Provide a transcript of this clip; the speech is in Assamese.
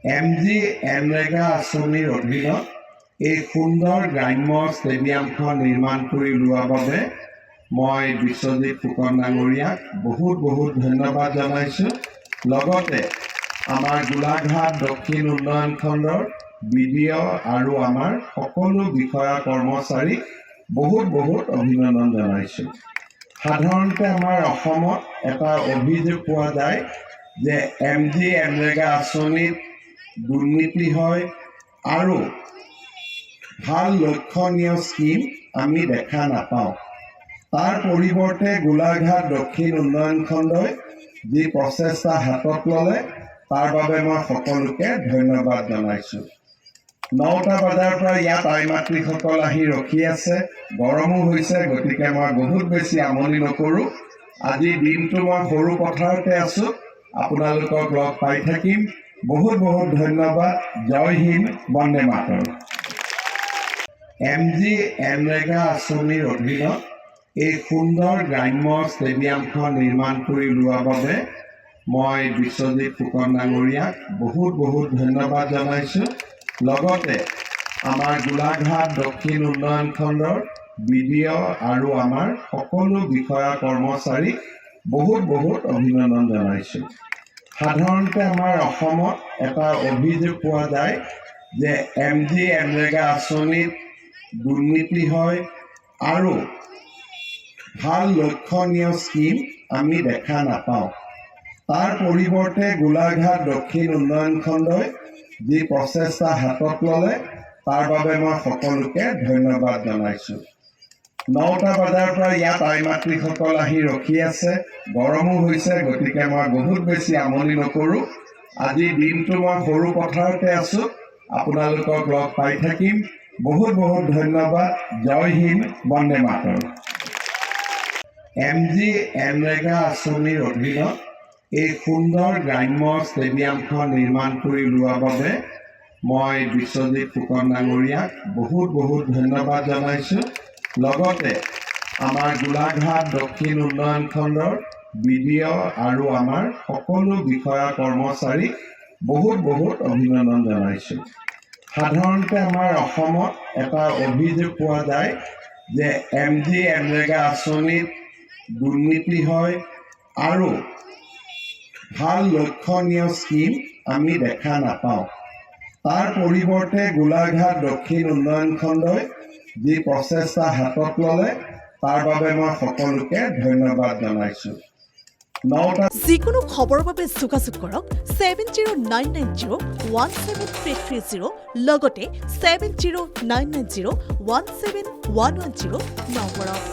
MGNREGA আঁচনিৰ অধীনত এই সুন্দৰ গ্ৰাম্য ষ্টেডিয়ামখন নিৰ্মাণ কৰি লোৱাৰ বাবে মই বিশ্বজিৎ ফুকন ডাঙৰীয়াক বহুত ধন্যবাদ জনাইছোঁ। লগতে আমাৰ গোলাঘাট দক্ষিণ উন্নয়ন খণ্ডৰ BDO আৰু আমাৰ সকলো বিষয়া কৰ্মচাৰীক বহুত অভিনন্দন জনাইছোঁ। সাধাৰণতে আমাৰ অসমত এটা অভিযোগ পোৱা যায় যে MGNREGA আঁচনিত দুৰ্নীতি হয় আৰু ভাল লক্ষণীয় স্কিম আমি দেখা নাপাওঁ। তাৰ পৰিৱৰ্তে গোলাঘাট দক্ষিণ উন্নয়ন খণ্ডই যি প্ৰচেষ্টা হাতত ল'লে তাৰ বাবে মই সকলোকে ধন্যবাদ জনাইছোঁ। 9টা বজাৰ পৰা ইয়াত আই মাতৃসকল আহি ৰখি আছে। গৰমো হৈছে, গতিকে মই বহুত বেছি আমনি নকৰোঁ। আজি দিনটো মই সৰু পথাৰতে আছোঁ। আপোনালোকক লগ পাই থাকিম। বহুত ধন্যবাদ। জয় হিন্দ, বন্দে মাতৰম। MGNREGA আঁচনিৰ অধীনত এই সুন্দৰ গ্ৰাম্য ষ্টেডিয়ামখন নিৰ্মাণ কৰি লোৱাৰ বাবে মই বিশ্বজিৎ ফুকন ডাঙৰীয়াক বহুত ধন্যবাদ জনাইছোঁ। লগতে আমাৰ গোলাঘাট দক্ষিণ উন্নয়ন খণ্ডৰ BDO আৰু আমাৰ সকলো বিষয়া কৰ্মচাৰীক বহুত অভিনন্দন জনাইছোঁ। সাধাৰণতে আমাৰ অসমত এটা অভিযোগ পোৱা যায় যে MGNREGA আঁচনিত দুৰ্নীতি হয় আৰু ভাল লক্ষণীয় স্কিম আমি দেখা নাপাওঁ। তাৰ পৰিৱৰ্তে গোলাঘাট দক্ষিণ উন্নয়ন খণ্ডই যি প্ৰচেষ্টা হাতত ল'লে তাৰ বাবে মই সকলোকে ধন্যবাদ জনাইছোঁ। 9টা বজাৰ পৰা ইয়াত আই মাতৃসকল আহি ৰখি আছে। গৰমো হৈছে, গতিকে মই বহুত বেছি আমনি নকৰোঁ। আজি দিনটো মই সৰু পথাৰতে আছোঁ। আপোনালোকক লগ পাই থাকিম। বহুত ধন্যবাদ। জয় হিন্দ, বন্দে মাতৰম। MGNREGA আঁচনিৰ অধীনত এই সুন্দৰ গ্ৰাম্য ষ্টেডিয়ামখন নিৰ্মাণ কৰি লোৱাৰ বাবে মই বিশ্বজিৎ ফুকন ডাঙৰীয়াক বহুত ধন্যবাদ জনাইছোঁ। লগতে আমাৰ গোলাঘাট দক্ষিণ উন্নয়ন খণ্ডৰ BDO আৰু আমাৰ সকলো বিষয়া কৰ্মচাৰীক বহুত অভিনন্দন জনাইছোঁ। সাধাৰণতে আমাৰ অসমত এটা অভিযোগ পোৱা যায় যে MGNREGA আঁচনিত দুৰ্নীতি হয় আৰু ভাল লক্ষণীয় স্কিম আমি দেখা নাপাওঁ। তাৰ পৰিৱৰ্তে গোলাঘাট দক্ষিণ উন্নয়ন খণ্ডই যি প্ৰচেষ্টা হাতত ল'লে তাৰ বাবে মই সকলোকে ধন্যবাদ জনাইছোঁ। যিকোনো খবৰৰ বাবে যোগাযোগ কৰক 7099017330 লগতে 7099017110 নম্বৰত।